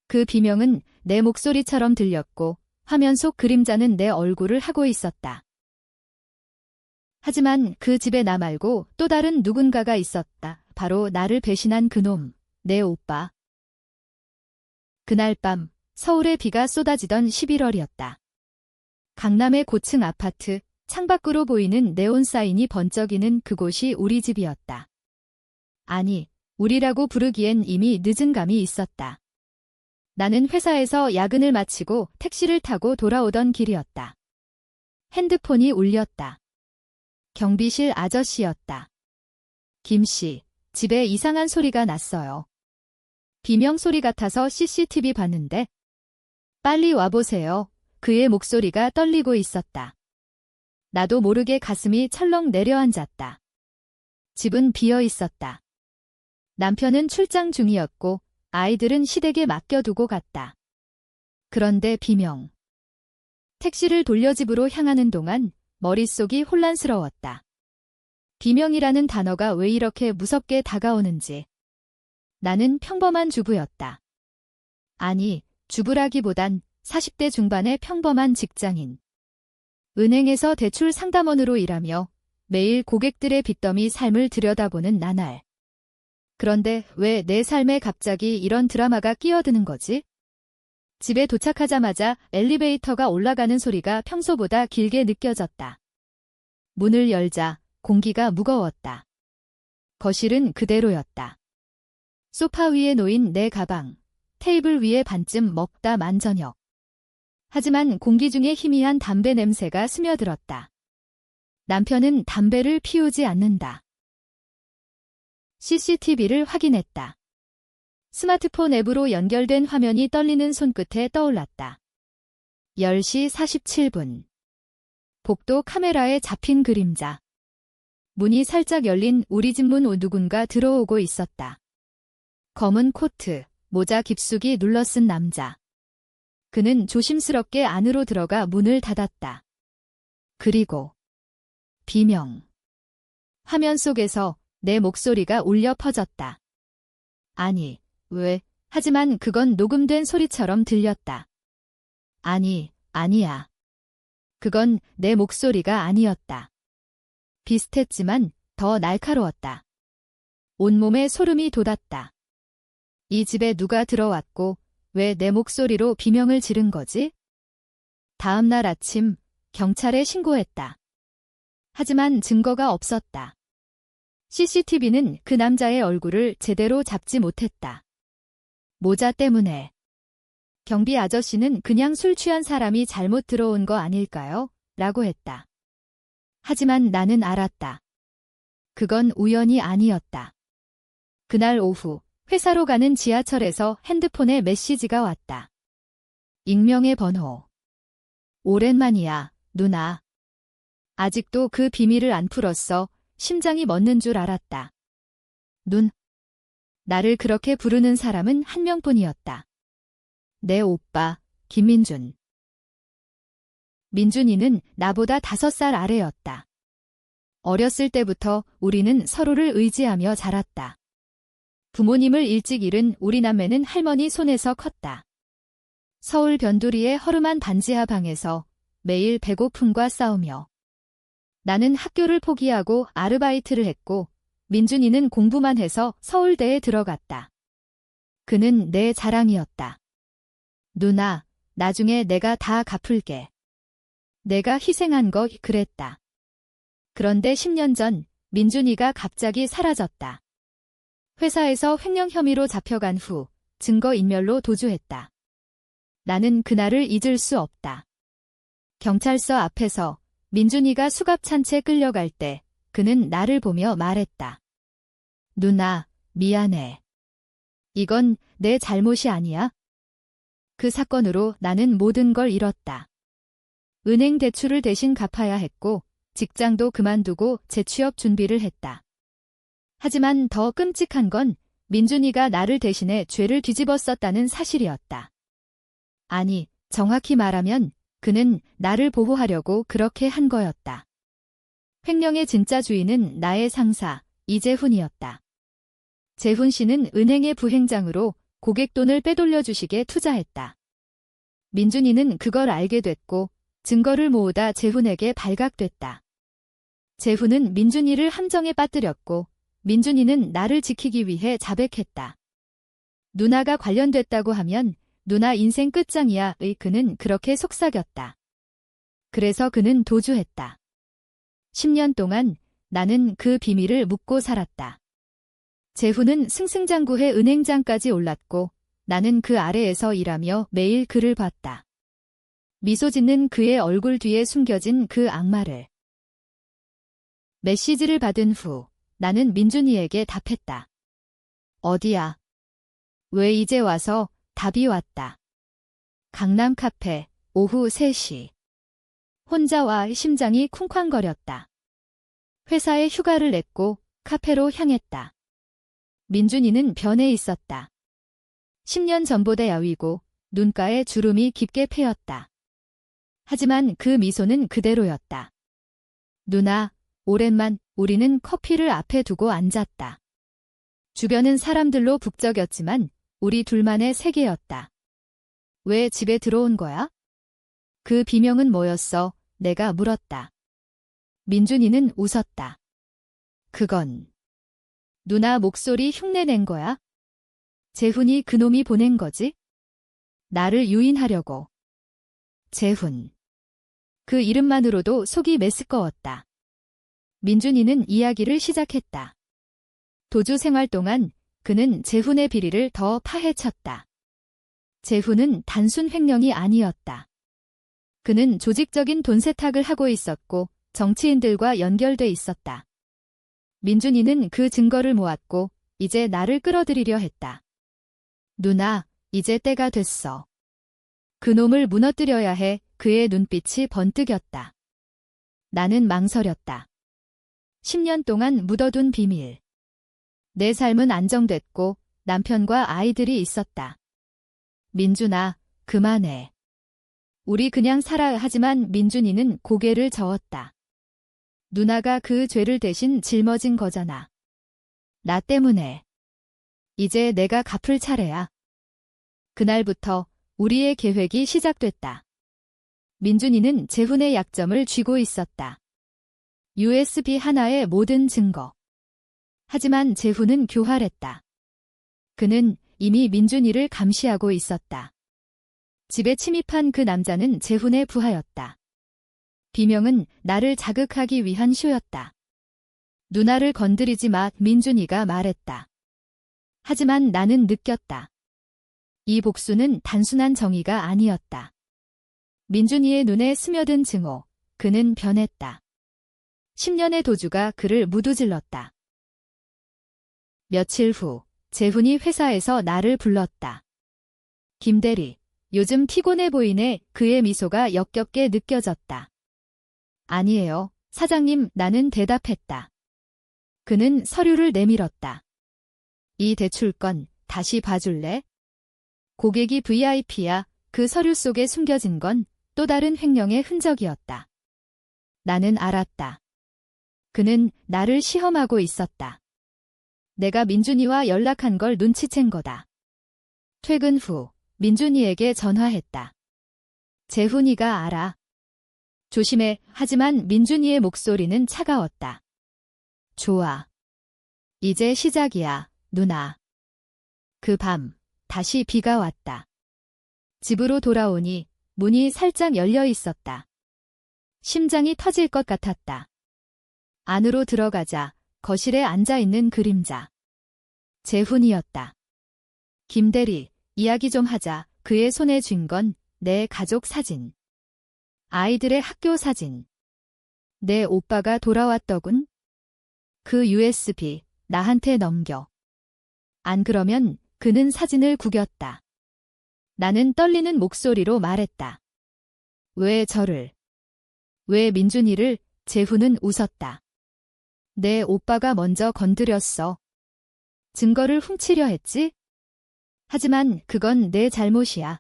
그 비명은 내 목소리처럼 들렸고 화면 속 그림자는 내 얼굴을 하고 있었다. 하지만 그 집에 나 말고 또 다른 누군가가 있었다. 바로 나를 배신한 그놈, 내 오빠. 그날 밤 서울에 비가 쏟아지던 11월이었다. 강남의 고층 아파트, 창밖으로 보이는 네온 사인이 번쩍이는 그곳이 우리 집이었다. 아니, 우리라고 부르기엔 이미 늦은 감이 있었다. 나는 회사에서 야근을 마치고 택시를 타고 돌아오던 길이었다. 핸드폰이 울렸다. 경비실 아저씨였다. 김 씨, 집에 이상한 소리가 났어요. 비명 소리 같아서 CCTV 봤는데. 빨리 와보세요. 그의 목소리가 떨리고 있었다. 나도 모르게 가슴이 철렁 내려앉았다. 집은 비어 있었다. 남편은 출장 중이었고 아이들은 시댁에 맡겨두고 갔다. 그런데 비명. 택시를 돌려 집으로 향하는 동안 머릿속이 혼란스러웠다. 비명이라는 단어가 왜 이렇게 무섭게 다가오는지. 나는 평범한 주부였다. 아니, 주부라기보단 40대 중반의 평범한 직장인. 은행에서 대출 상담원으로 일하며 매일 고객들의 빚더미 삶을 들여다보는 나날. 그런데 왜 내 삶에 갑자기 이런 드라마가 끼어드는 거지? 집에 도착하자마자 엘리베이터가 올라가는 소리가 평소보다 길게 느껴졌다. 문을 열자 공기가 무거웠다. 거실은 그대로였다. 소파 위에 놓인 내 가방, 테이블 위에 반쯤 먹다 만 저녁. 하지만 공기 중에 희미한 담배 냄새가 스며들었다. 남편은 담배를 피우지 않는다. CCTV를 확인했다. 스마트폰 앱으로 연결된 화면이 떨리는 손끝에 떠올랐다. 10시 47분. 복도 카메라에 잡힌 그림자. 문이 살짝 열린 우리 집 문 누군가 들어오고 있었다. 검은 코트, 모자 깊숙이 눌러쓴 남자. 그는 조심스럽게 안으로 들어가 문을 닫았다. 그리고 비명. 화면 속에서 내 목소리가 울려 퍼졌다. 아니, 왜? 하지만 그건 녹음된 소리처럼 들렸다. 아니, 아니야. 그건 내 목소리가 아니었다. 비슷했지만 더 날카로웠다. 온몸에 소름이 돋았다. 이 집에 누가 들어왔고 왜 내 목소리로 비명을 지른 거지? 다음 날 아침 경찰에 신고했다. 하지만 증거가 없었다. CCTV는 그 남자의 얼굴을 제대로 잡지 못했다. 모자 때문에. 경비 아저씨는 그냥 술 취한 사람이 잘못 들어온 거 아닐까요? 라고 했다. 하지만 나는 알았다. 그건 우연이 아니었다. 그날 오후 회사로 가는 지하철에서 핸드폰에 메시지가 왔다. 익명의 번호. 오랜만이야, 누나. 아직도 그 비밀을 안 풀었어. 심장이 멎는 줄 알았다. 나를 그렇게 부르는 사람은 한 명뿐이었다. 내 오빠, 김민준. 민준이는 나보다 5살 아래였다. 어렸을 때부터 우리는 서로를 의지하며 자랐다. 부모님을 일찍 잃은 우리 남매는 할머니 손에서 컸다. 서울 변두리의 허름한 반지하 방에서 매일 배고픔과 싸우며. 나는 학교를 포기하고 아르바이트를 했고 민준이는 공부만 해서 서울대에 들어갔다. 그는 내 자랑이었다. 누나, 나중에 내가 다 갚을게. 내가 희생한 거 그랬다. 그런데 10년 전 민준이가 갑자기 사라졌다. 회사에서 횡령 혐의로 잡혀간 후 증거인멸로 도주했다. 나는 그날을 잊을 수 없다. 경찰서 앞에서 민준이가 수갑 찬 채 끌려갈 때 그는 나를 보며 말했다. 누나, 미안해. 이건 내 잘못이 아니야. 그 사건으로 나는 모든 걸 잃었다. 은행 대출을 대신 갚아야 했고 직장도 그만두고 재취업 준비를 했다. 하지만 더 끔찍한 건 민준이가 나를 대신해 죄를 뒤집었었다는 사실이었다. 아니, 정확히 말하면 그는 나를 보호하려고 그렇게 한 거였다. 횡령의 진짜 주인은 나의 상사, 이재훈이었다. 재훈 씨는 은행의 부행장으로 고객 돈을 빼돌려 주식에 투자했다. 민준이는 그걸 알게 됐고 증거를 모으다 재훈에게 발각됐다. 재훈은 민준이를 함정에 빠뜨렸고 민준이는 나를 지키기 위해 자백했다. 누나가 관련됐다고 하면 누나 인생 끝장이야의 그는 그렇게 속삭였다. 그래서 그는 도주했다. 10년 동안 나는 그 비밀을 묻고 살았다. 재훈은 승승장구해 은행장까지 올랐고 나는 그 아래에서 일하며 매일 그를 봤다. 미소 짓는 그의 얼굴 뒤에 숨겨진 그 악마를. 메시지를 받은 후 나는 민준이에게 답했다. 어디야? 왜 이제 와서? 답이 왔다. 강남 카페, 오후 3시. 혼자와 심장이 쿵쾅거렸다. 회사에 휴가를 냈고 카페로 향했다. 민준이는 변해 있었다. 10년 전보다 야위고 눈가에 주름이 깊게 패였다. 하지만 그 미소는 그대로였다. 누나, 오랜만. 우리는 커피를 앞에 두고 앉았다. 주변은 사람들로 북적였지만 우리 둘만의 세계였다. 왜 집에 들어온 거야? 그 비명은 뭐였어? 내가 물었다. 민준이는 웃었다. 그건 누나 목소리 흉내낸 거야? 재훈이 그놈이 보낸 거지? 나를 유인하려고. 재훈. 그 이름만으로도 속이 메스꺼웠다. 민준이는 이야기를 시작했다. 도주 생활 동안 그는 재훈의 비리를 더 파헤쳤다. 재훈은 단순 횡령이 아니었다. 그는 조직적인 돈 세탁을 하고 있었고 정치인들과 연결돼 있었다. 민준이는 그 증거를 모았고 이제 나를 끌어들이려 했다. 누나, 이제 때가 됐어. 그놈을 무너뜨려야 해. 그의 눈빛이 번뜩였다. 나는 망설였다. 10년 동안 묻어둔 비밀. 내 삶은 안정됐고 남편과 아이들이 있었다. 민준아, 그만해. 우리 그냥 살아. 하지만 민준이는 고개를 저었다. 누나가 그 죄를 대신 짊어진 거잖아. 나 때문에. 이제 내가 갚을 차례야. 그날부터 우리의 계획이 시작됐다. 민준이는 재훈의 약점을 쥐고 있었다. USB 하나의 모든 증거. 하지만 재훈은 교활했다. 그는 이미 민준이를 감시하고 있었다. 집에 침입한 그 남자는 재훈의 부하였다. 비명은 나를 자극하기 위한 쇼였다. 누나를 건드리지 마. 민준이가 말했다. 하지만 나는 느꼈다. 이 복수는 단순한 정의가 아니었다. 민준이의 눈에 스며든 증오. 그는 변했다. 10년의 도주가 그를 무두질렀다. 며칠 후 재훈이 회사에서 나를 불렀다. 김대리, 요즘 피곤해 보이네. 그의 미소가 역겹게 느껴졌다. 아니에요, 사장님. 나는 대답했다. 그는 서류를 내밀었다. 이 대출건 다시 봐줄래? 고객이 VIP야. 그 서류 속에 숨겨진 건 또 다른 횡령의 흔적이었다. 나는 알았다. 그는 나를 시험하고 있었다. 내가 민준이와 연락한 걸 눈치챈 거다. 퇴근 후 민준이에게 전화했다. 재훈이가 알아. 조심해. 하지만 민준이의 목소리는 차가웠다. 좋아. 이제 시작이야, 누나. 그 밤 다시 비가 왔다. 집으로 돌아오니 문이 살짝 열려 있었다. 심장이 터질 것 같았다. 안으로 들어가자 거실에 앉아있는 그림자. 재훈이었다. 김대리, 이야기 좀 하자. 그의 손에 쥔 건 내 가족 사진. 아이들의 학교 사진. 내 오빠가 돌아왔더군. 그 USB 나한테 넘겨. 안 그러면. 그는 사진을 구겼다. 나는 떨리는 목소리로 말했다. 왜 저를? 왜 민준이를? 재훈은 웃었다. 내 오빠가 먼저 건드렸어. 증거를 훔치려 했지? 하지만 그건 내 잘못이야.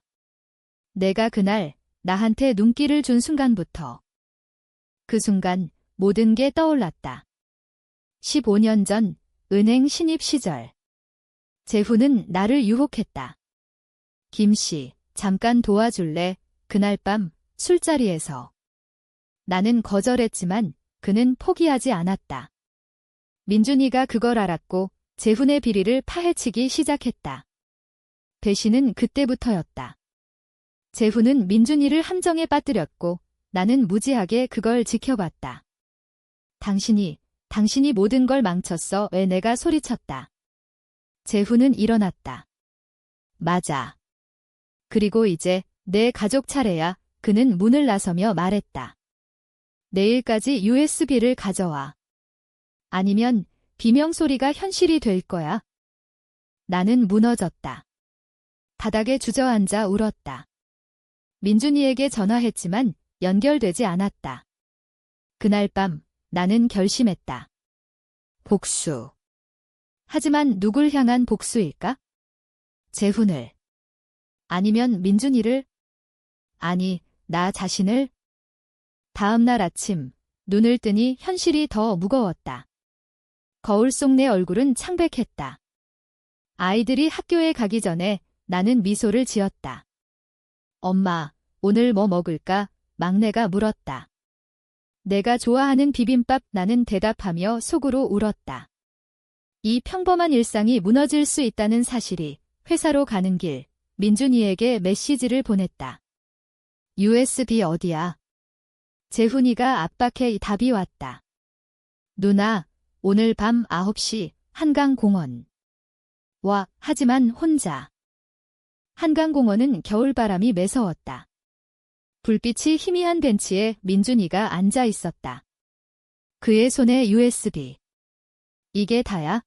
내가 그날 나한테 눈길을 준 순간부터. 그 순간 모든 게 떠올랐다. 15년 전 은행 신입 시절. 재훈은 나를 유혹했다. 김씨, 잠깐 도와줄래? 그날 밤 술자리에서. 나는 거절했지만 그는 포기하지 않았다. 민준이가 그걸 알았고 재훈의 비리를 파헤치기 시작했다. 배신은 그때부터였다. 재훈은 민준이를 함정에 빠뜨렸고 나는 무지하게 그걸 지켜봤다. 당신이 모든 걸 망쳤어. 왜? 내가 소리쳤다. 재훈은 일어났다. 맞아. 그리고 이제 내 가족 차례야. 그는 문을 나서며 말했다. 내일까지 USB를 가져와. 아니면 비명소리가 현실이 될 거야. 나는 무너졌다. 바닥에 주저앉아 울었다. 민준이에게 전화했지만 연결되지 않았다. 그날 밤 나는 결심했다. 복수. 하지만 누굴 향한 복수일까? 재훈을. 아니면 민준이를? 아니, 나 자신을? 다음 날 아침, 눈을 뜨니 현실이 더 무거웠다. 거울 속 내 얼굴은 창백했다. 아이들이 학교에 가기 전에 나는 미소를 지었다. 엄마, 오늘 뭐 먹을까? 막내가 물었다. 내가 좋아하는 비빔밥. 나는 대답하며 속으로 울었다. 이 평범한 일상이 무너질 수 있다는 사실이 회사로 가는 길, 민준이에게 메시지를 보냈다. USB 어디야? 재훈이가 압박해. 답이 왔다. 누나, 오늘 밤 9시 한강공원. 와, 하지만 혼자. 한강공원은 겨울바람이 매서웠다. 불빛이 희미한 벤치에 민준이가 앉아 있었다. 그의 손에 USB. 이게 다야?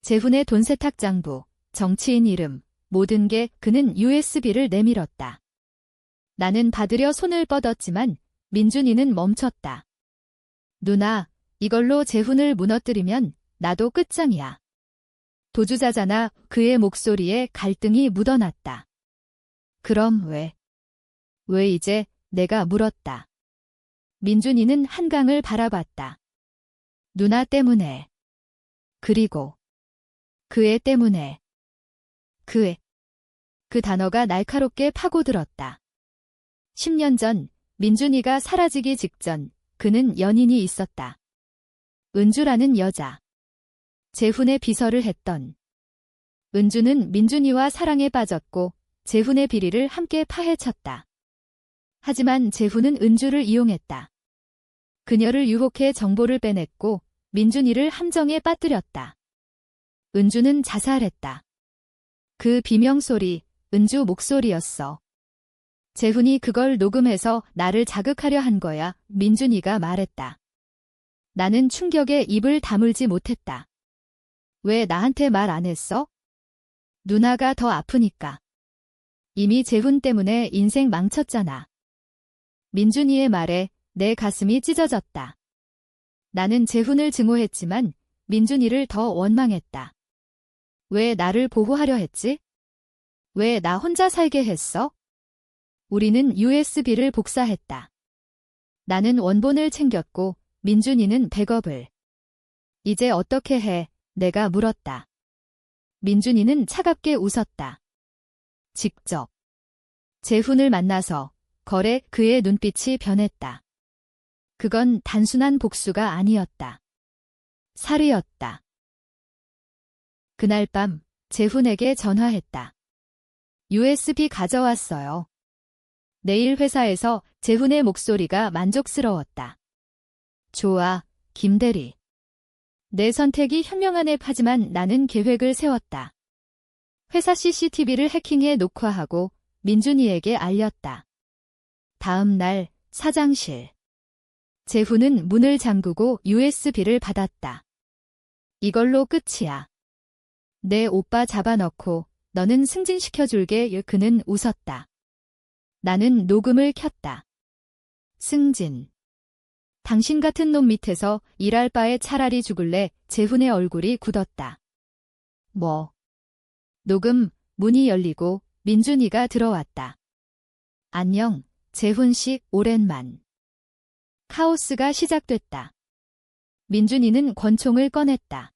재훈의 돈 세탁 장부, 정치인 이름, 모든 게. 그는 USB를 내밀었다. 나는 받으려 손을 뻗었지만 민준이는 멈췄다. 누나, 이걸로 재훈을 무너뜨리면 나도 끝장이야. 도주자잖아. 그의 목소리에 갈등이 묻어났다. 그럼 왜? 왜 이제? 내가 물었다. 민준이는 한강을 바라봤다. 누나 때문에. 그리고 그 애 때문에. 그 애. 그 단어가 날카롭게 파고들었다. 10년 전 민준이가 사라지기 직전 그는 연인이 있었다. 은주라는 여자. 재훈의 비서를 했던. 은주는 민준이와 사랑에 빠졌고 재훈의 비리를 함께 파헤쳤다. 하지만 재훈은 은주를 이용했다. 그녀를 유혹해 정보를 빼냈고 민준이를 함정에 빠뜨렸다. 은주는 자살했다. 그 비명소리, 은주 목소리였어. 재훈이 그걸 녹음해서 나를 자극하려 한 거야. 민준이가 말했다. 나는 충격에 입을 다물지 못했다. 왜 나한테 말 안 했어? 누나가 더 아프니까. 이미 재훈 때문에 인생 망쳤잖아. 민준이의 말에 내 가슴이 찢어졌다. 나는 재훈을 증오했지만 민준이를 더 원망했다. 왜 나를 보호하려 했지? 왜 나 혼자 살게 했어? 우리는 USB를 복사했다. 나는 원본을 챙겼고 민준이는 백업을. 이제 어떻게 해? 내가 물었다. 민준이는 차갑게 웃었다. 직접. 재훈을 만나서. 거래. 그의 눈빛이 변했다. 그건 단순한 복수가 아니었다. 살이었다. 그날 밤 재훈에게 전화했다. USB 가져왔어요. 내일 회사에서. 재훈의 목소리가 만족스러웠다. 좋아, 김대리. 내 선택이 현명하네. 하지만 나는 계획을 세웠다. 회사 CCTV를 해킹해 녹화하고 민준이에게 알렸다. 다음 날 사장실. 재훈은 문을 잠그고 USB를 받았다. 이걸로 끝이야. 내 오빠 잡아넣고 너는 승진시켜줄게. 그는 웃었다. 나는 녹음을 켰다. 승진. 당신 같은 놈 밑에서 일할 바에 차라리 죽을래. 재훈의 얼굴이 굳었다. 뭐? 녹음. 문이 열리고 민준이가 들어왔다. 안녕, 재훈 씨, 오랜만. 카오스가 시작됐다. 민준이는 권총을 꺼냈다.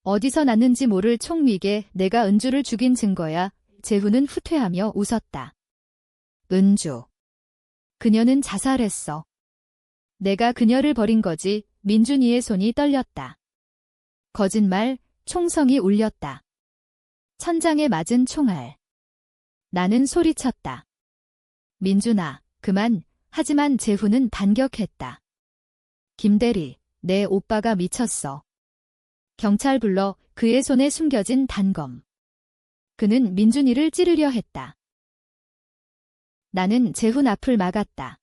어디서 났는지 모를 총미게 내가 은주를 죽인 증거야. 재훈은 후퇴하며 웃었다. 은주. 그녀는 자살했어. 내가 그녀를 버린 거지. 민준이의 손이 떨렸다. 거짓말, 총성이 울렸다. 천장에 맞은 총알. 나는 소리쳤다. 민준아, 그만. 하지만 재훈은 반격했다. 김대리, 내 오빠가 미쳤어. 경찰 불러. 그의 손에 숨겨진 단검. 그는 민준이를 찌르려 했다. 나는 재훈 앞을 막았다.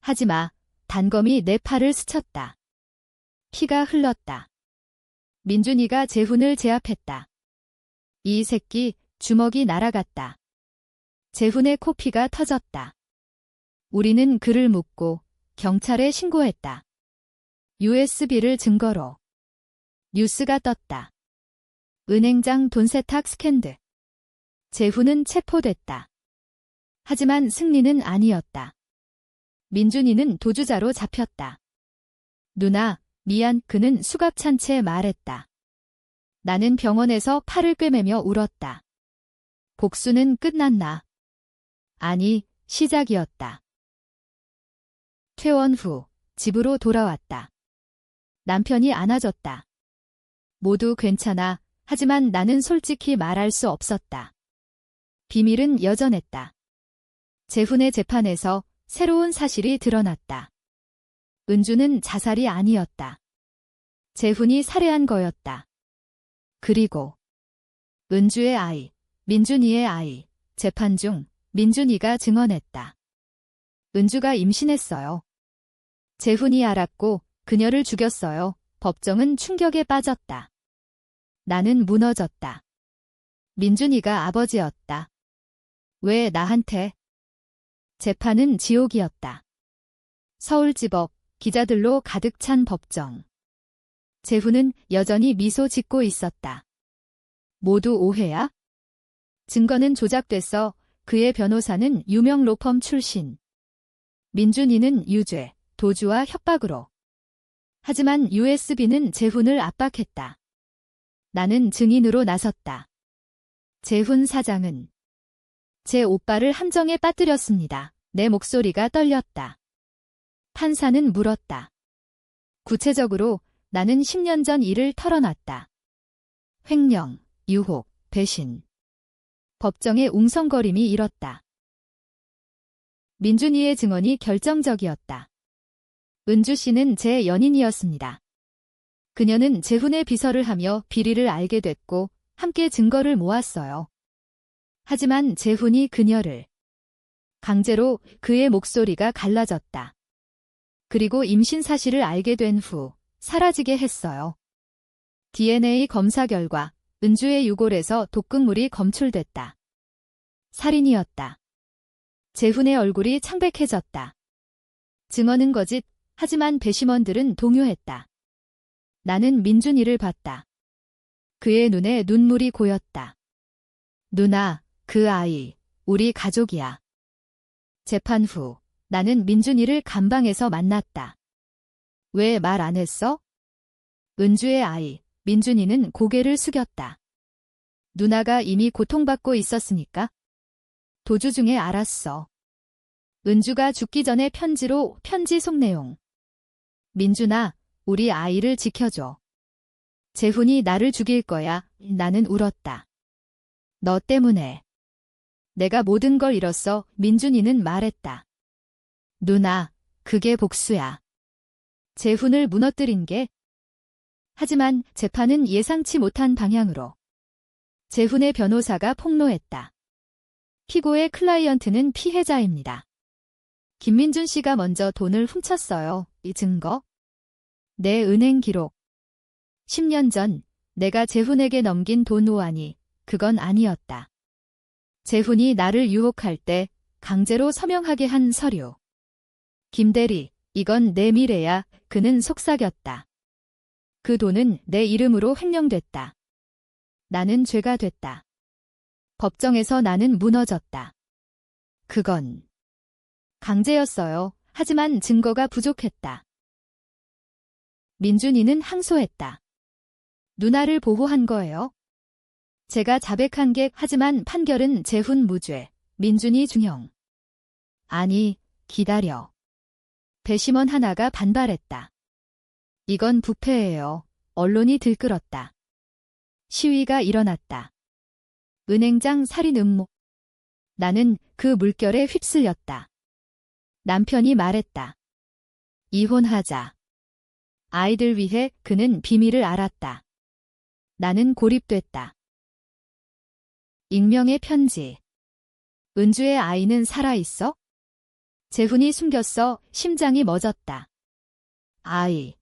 하지마. 단검이 내 팔을 스쳤다. 피가 흘렀다. 민준이가 재훈을 제압했다. 이 새끼. 주먹이 날아갔다. 재훈의 코피가 터졌다. 우리는 그를 묻고 경찰에 신고했다. USB를 증거로. 뉴스가 떴다. 은행장 돈 세탁 스캔들. 재훈은 체포됐다. 하지만 승리는 아니었다. 민준이는 도주자로 잡혔다. 누나, 미안. 그는 수갑찬 채 말했다. 나는 병원에서 팔을 꿰매며 울었다. 복수는 끝났나? 아니, 시작이었다. 퇴원 후 집으로 돌아왔다. 남편이 안아줬다. 모두 괜찮아. 하지만 나는 솔직히 말할 수 없었다. 비밀은 여전했다. 재훈의 재판에서 새로운 사실이 드러났다. 은주는 자살이 아니었다. 재훈이 살해한 거였다. 그리고 은주의 아이, 민준이의 아이, 재판 중 민준이가 증언했다. 은주가 임신했어요. 재훈이 알았고 그녀를 죽였어요. 법정은 충격에 빠졌다. 나는 무너졌다. 민준이가 아버지였다. 왜 나한테? 재판은 지옥이었다. 서울지법, 기자들로 가득 찬 법정. 재훈은 여전히 미소 짓고 있었다. 모두 오해야? 증거는 조작됐어. 그의 변호사는 유명 로펌 출신. 민준이는 유죄, 도주와 협박으로. 하지만 USB는 재훈을 압박했다. 나는 증인으로 나섰다. 재훈 사장은 제 오빠를 함정에 빠뜨렸습니다. 내 목소리가 떨렸다. 판사는 물었다. 구체적으로 나는 10년 전 일을 털어놨다. 횡령, 유혹, 배신. 법정의 웅성거림이 일었다. 민준이의 증언이 결정적이었다. 은주 씨는 제 연인이었습니다. 그녀는 재훈의 비서를 하며 비리를 알게 됐고 함께 증거를 모았어요. 하지만 재훈이 그녀를 강제로 그의 목소리가 갈라졌다. 그리고 임신 사실을 알게 된 후 사라지게 했어요. DNA 검사 결과 은주의 유골에서 독극물이 검출됐다. 살인이었다. 재훈의 얼굴이 창백해졌다. 증언은 거짓, 하지만 배심원들은 동요했다. 나는 민준이를 봤다. 그의 눈에 눈물이 고였다. 누나, 그 아이, 우리 가족이야. 재판 후 나는 민준이를 감방에서 만났다. 왜 말 안 했어? 은주의 아이, 민준이는 고개를 숙였다. 누나가 이미 고통받고 있었으니까. 도주 중에 알았어. 은주가 죽기 전에 편지로 편지 속 내용. 민준아, 우리 아이를 지켜줘. 재훈이 나를 죽일 거야. 나는 울었다. 너 때문에. 내가 모든 걸 잃었어. 민준이는 말했다. 누나, 그게 복수야. 재훈을 무너뜨린 게. 하지만 재판은 예상치 못한 방향으로. 재훈의 변호사가 폭로했다. 피고의 클라이언트는 피해자입니다. 김민준 씨가 먼저 돈을 훔쳤어요. 이 증거? 내 은행 기록. 10년 전 내가 재훈에게 넘긴 돈 오한이 그건 아니었다. 재훈이 나를 유혹할 때 강제로 서명하게 한 서류. 김대리, 이건 내 미래야. 그는 속삭였다. 그 돈은 내 이름으로 횡령됐다. 나는 죄가 됐다. 법정에서 나는 무너졌다. 그건 강제였어요. 하지만 증거가 부족했다. 민준이는 항소했다. 누나를 보호한 거예요. 제가 자백한 게 하지만 판결은 재훈 무죄, 민준이 중형. 아니, 기다려. 배심원 하나가 반발했다. 이건 부패예요. 언론이 들끓었다. 시위가 일어났다. 은행장 살인 음모. 나는 그 물결에 휩쓸렸다. 남편이 말했다. 이혼하자. 아이들 위해 그는 비밀을 알았다. 나는 고립됐다. 익명의 편지. 은주의 아이는 살아있어? 재훈이 숨겼어. 심장이 멎었다. 아이.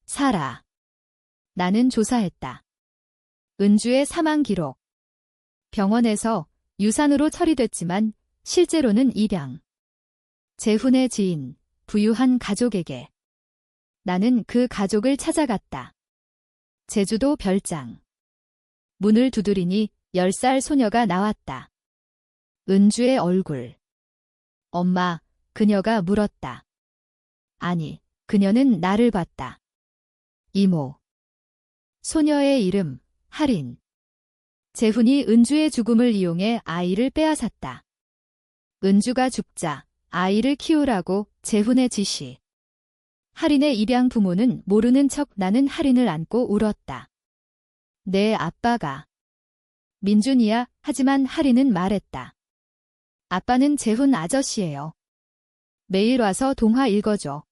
살아. 나는 조사했다. 은주의 사망 기록. 병원에서 유산으로 처리됐지만 실제로는 입양. 재훈의 지인, 부유한 가족에게. 나는 그 가족을 찾아갔다. 제주도 별장. 문을 두드리니 10살 소녀가 나왔다. 은주의 얼굴. 엄마, 그녀가 물었다. 아니, 그녀는 나를 봤다. 이모. 소녀의 이름, 할인. 재훈이 은주의 죽음을 이용해 아이를 빼앗았다. 은주가 죽자 아이를 키우라고 재훈의 지시. 할인의 입양 부모는 모르는 척 나는 할인을 안고 울었다. 내 아빠가. 민준이야. 하지만 할인은 말했다. 아빠는 재훈 아저씨예요. 매일 와서 동화 읽어줘.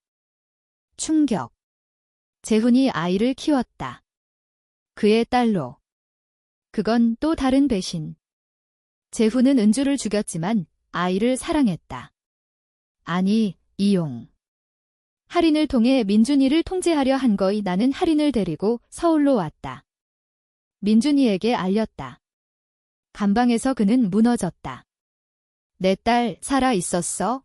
충격. 재훈이 아이를 키웠다. 그의 딸로. 그건 또 다른 배신. 재훈은 은주를 죽였지만 아이를 사랑했다. 아니, 이용. 할인을 통해 민준이를 통제하려 한 거이. 나는 할인을 데리고 서울로 왔다. 민준이에게 알렸다. 감방에서 그는 무너졌다. 내 딸 살아 있었어?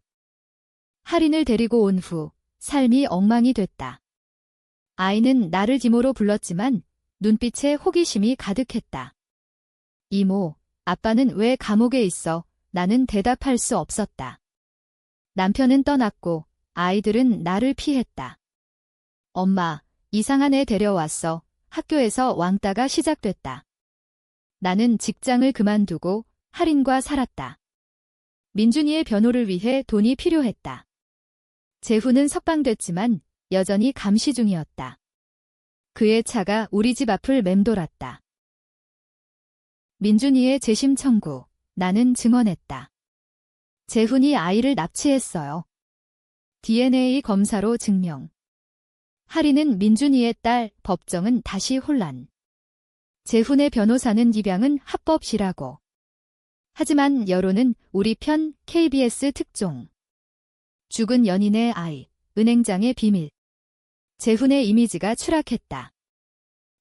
할인을 데리고 온 후 삶이 엉망이 됐다. 아이는 나를 이모로 불렀지만 눈빛에 호기심이 가득했다. 이모, 아빠는 왜 감옥에 있어? 나는 대답할 수 없었다. 남편은 떠났고 아이들은 나를 피했다. 엄마, 이상한 애 데려왔어. 학교에서 왕따가 시작됐다. 나는 직장을 그만두고 할인과 살았다. 민준이의 변호를 위해 돈이 필요했다. 재훈은 석방됐지만 여전히 감시 중이었다. 그의 차가 우리 집 앞을 맴돌았다. 민준이의 재심 청구. 나는 증언했다. 재훈이 아이를 납치했어요. DNA 검사로 증명. 할인은 민준이의 딸. 법정은 다시 혼란. 재훈의 변호사는 입양은 합법이라고. 하지만 여론은 우리 편. KBS 특종. 죽은 연인의 아이. 은행장의 비밀. 재훈의 이미지가 추락했다.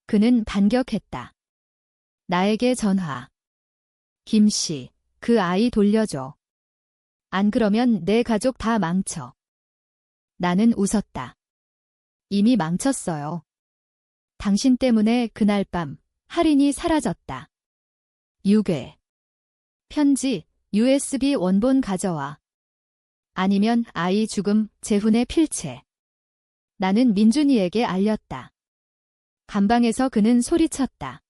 그는 반격했다. 나에게 전화. 김씨, 그 아이 돌려줘. 안 그러면 내 가족 다 망쳐. 나는 웃었다. 이미 망쳤어요. 당신 때문에 그날 밤 할인이 사라졌다. 유괴. 편지, USB 원본 가져와. 아니면 아이 죽음, 재훈의 필체. 나는 민준이에게 알렸다. 감방에서 그는 소리쳤다.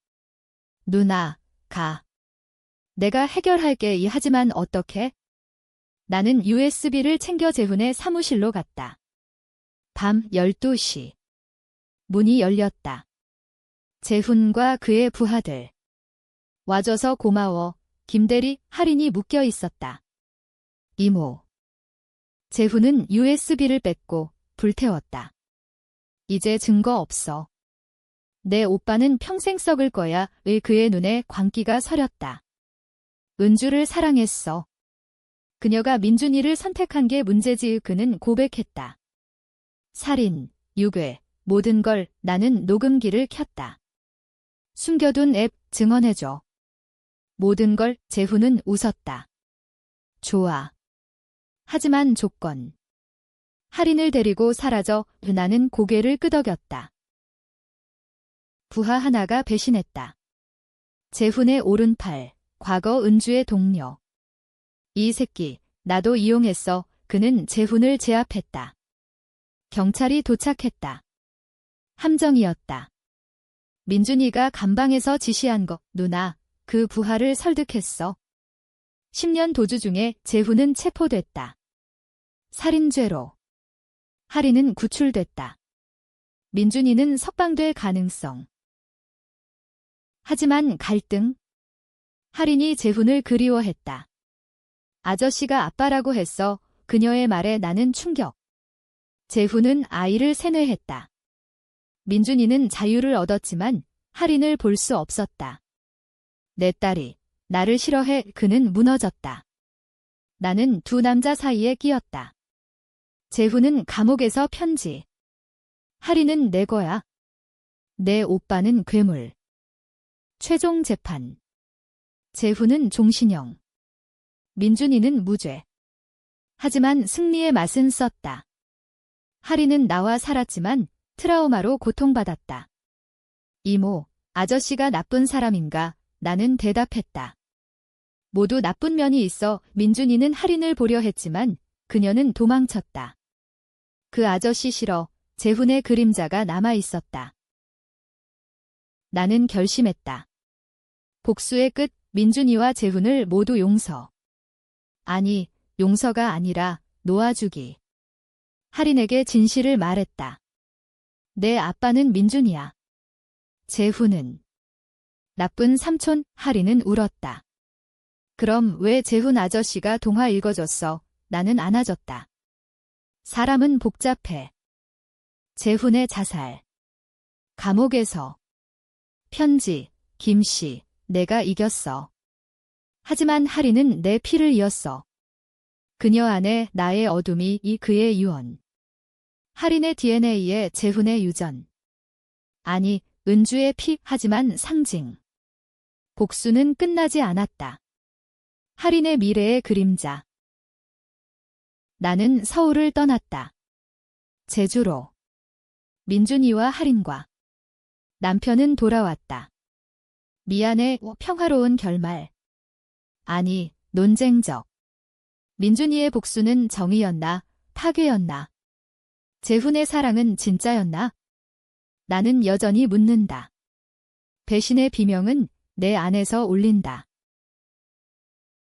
누나, 가. 내가 해결할게. 하지만 어떻게? 나는 USB를 챙겨 재훈의 사무실로 갔다. 밤 12시. 문이 열렸다. 재훈과 그의 부하들. 와줘서 고마워. 김대리, 할인이 묶여 있었다. 이모. 재훈은 USB를 뺐고 불태웠다. 이제 증거 없어. 내 오빠는 평생 썩을 거야. 그의 눈에 광기가 서렸다. 은주를 사랑했어. 그녀가 민준이를 선택한 게 문제지. 그는 고백했다. 살인, 유괴, 모든 걸. 나는 녹음기를 켰다. 숨겨둔 앱 증언해줘. 모든 걸. 재훈은 웃었다. 좋아. 하지만 조건. 할인을 데리고 사라져. 나는 고개를 끄덕였다. 부하 하나가 배신했다. 재훈의 오른팔, 과거 은주의 동료. 이 새끼, 나도 이용했어. 그는 재훈을 제압했다. 경찰이 도착했다. 함정이었다. 민준이가 감방에서 지시한 거, 누나, 그 부하를 설득했어. 10년 도주 중에 재훈은 체포됐다. 살인죄로. 하리는 구출됐다. 민준이는 석방될 가능성. 하지만 갈등. 하린이 재훈을 그리워했다. 아저씨가 아빠라고 했어. 그녀의 말에 나는 충격. 재훈은 아이를 세뇌했다. 민준이는 자유를 얻었지만 하린을 볼 수 없었다. 내 딸이 나를 싫어해. 그는 무너졌다. 나는 두 남자 사이에 끼었다. 재훈은 감옥에서 편지. 하린은 내 거야. 내 오빠는 괴물. 최종 재판. 재훈은 종신형. 민준이는 무죄. 하지만 승리의 맛은 썼다. 하린은 나와 살았지만 트라우마로 고통받았다. 이모, 아저씨가 나쁜 사람인가? 나는 대답했다. 모두 나쁜 면이 있어. 민준이는 하린을 보려 했지만 그녀는 도망쳤다. 그 아저씨 싫어. 재훈의 그림자가 남아 있었다. 나는 결심했다. 복수의 끝. 민준이와 재훈을 모두 용서. 아니, 용서가 아니라 놓아주기. 하린에게 진실을 말했다. 내 아빠는 민준이야. 재훈은. 나쁜 삼촌. 하린은 울었다. 그럼 왜 재훈 아저씨가 동화 읽어줬어? 나는 안아줬다. 사람은 복잡해. 재훈의 자살. 감옥에서. 편지. 김씨, 내가 이겼어. 하지만 하린은 내 피를 이었어. 그녀 안에 나의 어둠이 이 그의 유언. 하린의 DNA에 재훈의 유전. 아니, 은주의 피. 하지만 상징. 복수는 끝나지 않았다. 하린의 미래의 그림자. 나는 서울을 떠났다. 제주로. 민준이와 하린과. 남편은 돌아왔다. 미안해. 평화로운 결말. 아니, 논쟁적. 민준이의 복수는 정의였나? 파괴였나? 재훈의 사랑은 진짜였나? 나는 여전히 묻는다. 배신의 비명은 내 안에서 울린다.